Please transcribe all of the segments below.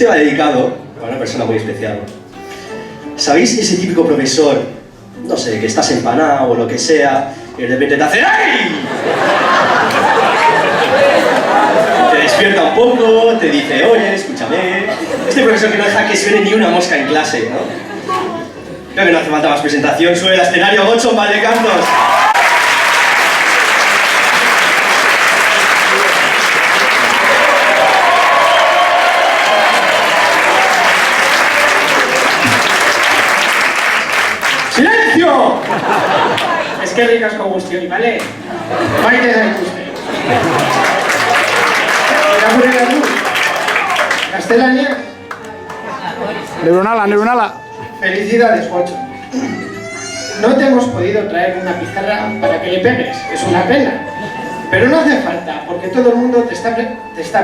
Este va dedicado a una persona muy especial. ¿Sabéis ese típico profesor, no sé, que estás empanado o lo que sea, y de repente te hace ¡ay! Te despierta un poco, te dice, oye, escúchame. Este profesor que no deja que suene ni una mosca en clase, ¿no? Creo que no hace falta más presentación. Sube al escenario Gocho Valdecantos. ¡Silencio! Es que ricas con gustión, ¿vale? Maite de guste. ¿Voy a poner la luz? ¿Castellania? Neuronala. Felicidades, Gocho. No te hemos podido traer una pizarra para que le pegues, es una pena. Pero no hace falta, porque todo el mundo te está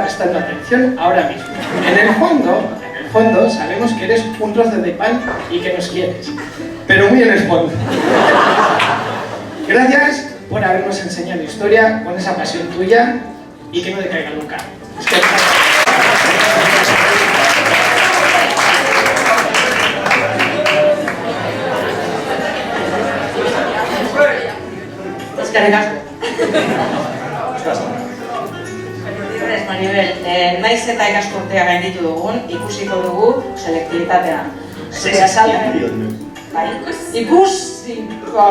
prestando atención ahora mismo. En el fondo, sabemos que eres un trozo de pan y que nos quieres. Pero muy en el fondo. Gracias por habernos enseñado historia con esa pasión tuya y que no decaiga nunca. Es que... Eskerrik asko. Maribel, naiz eta ikasturtea gainditu dugun, ikusiko dugu selektibitatea. Zure azalpen... Ikusiko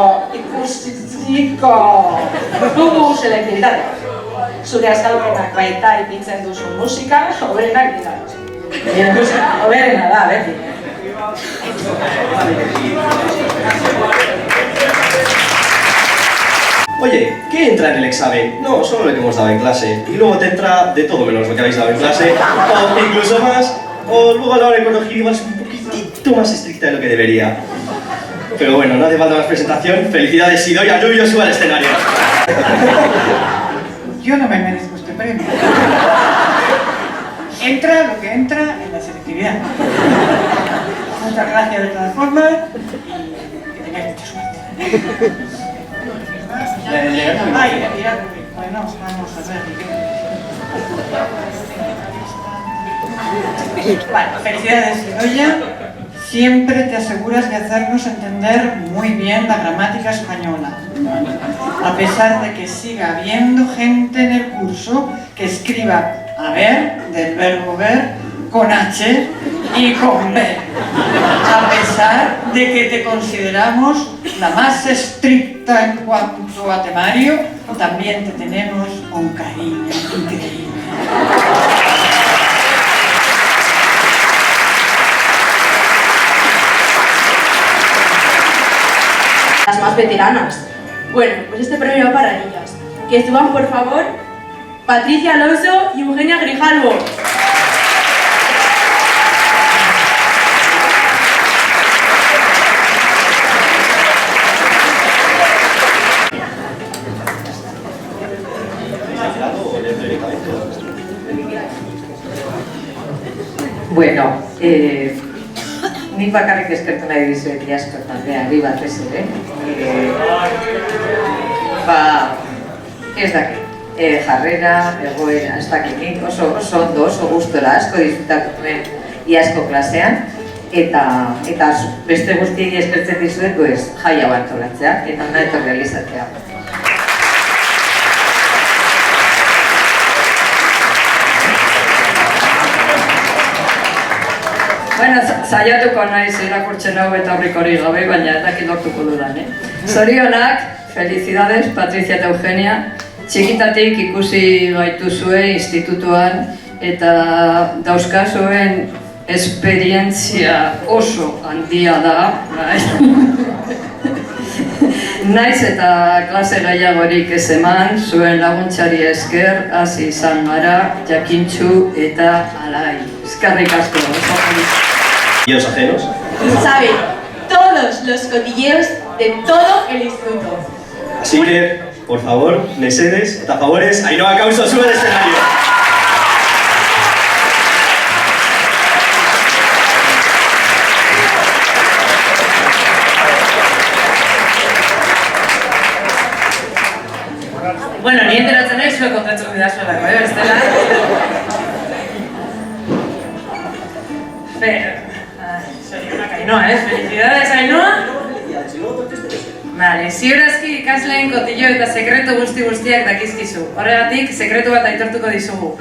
dugu selektibitatea. Zure azalpenak baita ipintzen duzun musika, hoberenak dira. Hoberena da, beti. Oye, ¿qué entra en el examen? No, solo lo que hemos dado en clase. Y luego te entra de todo menos lo que habéis dado en clase, o incluso más, o luego a la hora de corregir igual es un poquitito más estricta de lo que debería. Pero bueno, no hace falta más presentación. Felicidades, Idoia Lluvio, suba al escenario. Yo no me merezco este premio. Entra lo que entra en la selectividad. Muchas gracias de todas formas y que tengáis mucha suerte. Bueno, vamos a ver. Bueno, felicidades, Idoia. Siempre te aseguras de hacernos entender muy bien la gramática española. A pesar de que siga habiendo gente en el curso que escriba haber, del verbo ver, con H y con B. A pesar de que te consideramos la más estricta en cuanto a temario, también te tenemos un cariño increíble. Las más veteranas. Bueno, pues este premio va para ellas. Que suban, por favor, Patricia Alonso y Eugenia Grijalvo. Bueno, nik bakarrik eskertu nahi dizuet asko taldeari batez ere. Ez dakit, jarrera, egoera, ez dakit, oso ondo, oso gustora asko disfrutatu nuen iazko klasean, eta beste guztiei eskertzen dizuet, jai hau antolatzea, eta nahi realizatzea. Bueno, saiatuko naiz irakurtzen hau eta aurrikorik gabe, baina ez dakit lortuko dudan, Zorionak, felicidades, Patricia eta Eugenia. Txikitatik ikusi gaituzue institutuan eta dauzkazuen esperientzia oso handia da. Naiz eta klase gehiagorik ez eman, zuen laguntzari esker, hasi izan gara, jakintsu eta alai. Eskerrik asko. ¿Y los ajenos? Sabe todos los cotilleos de todo el instituto. Así que, por favor, mesedes, eta favores, Ainhoa Couso, sube al escenario. Bueno, ni enteratzen nahi zuek kontatzen bidazuelako, bestela. Zorionak Ainhoa, Felicidades, Ainhoa? Vale, ziurazki ikasleen kotillo eta sekretu guztiak dakizkizu. Horregatik, sekretu bat aitortuko dizugu.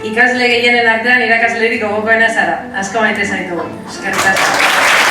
Ikasle gehienen artean irakaslerik gogokoena zara. Asko maite zaitugu. Eskerrik asko.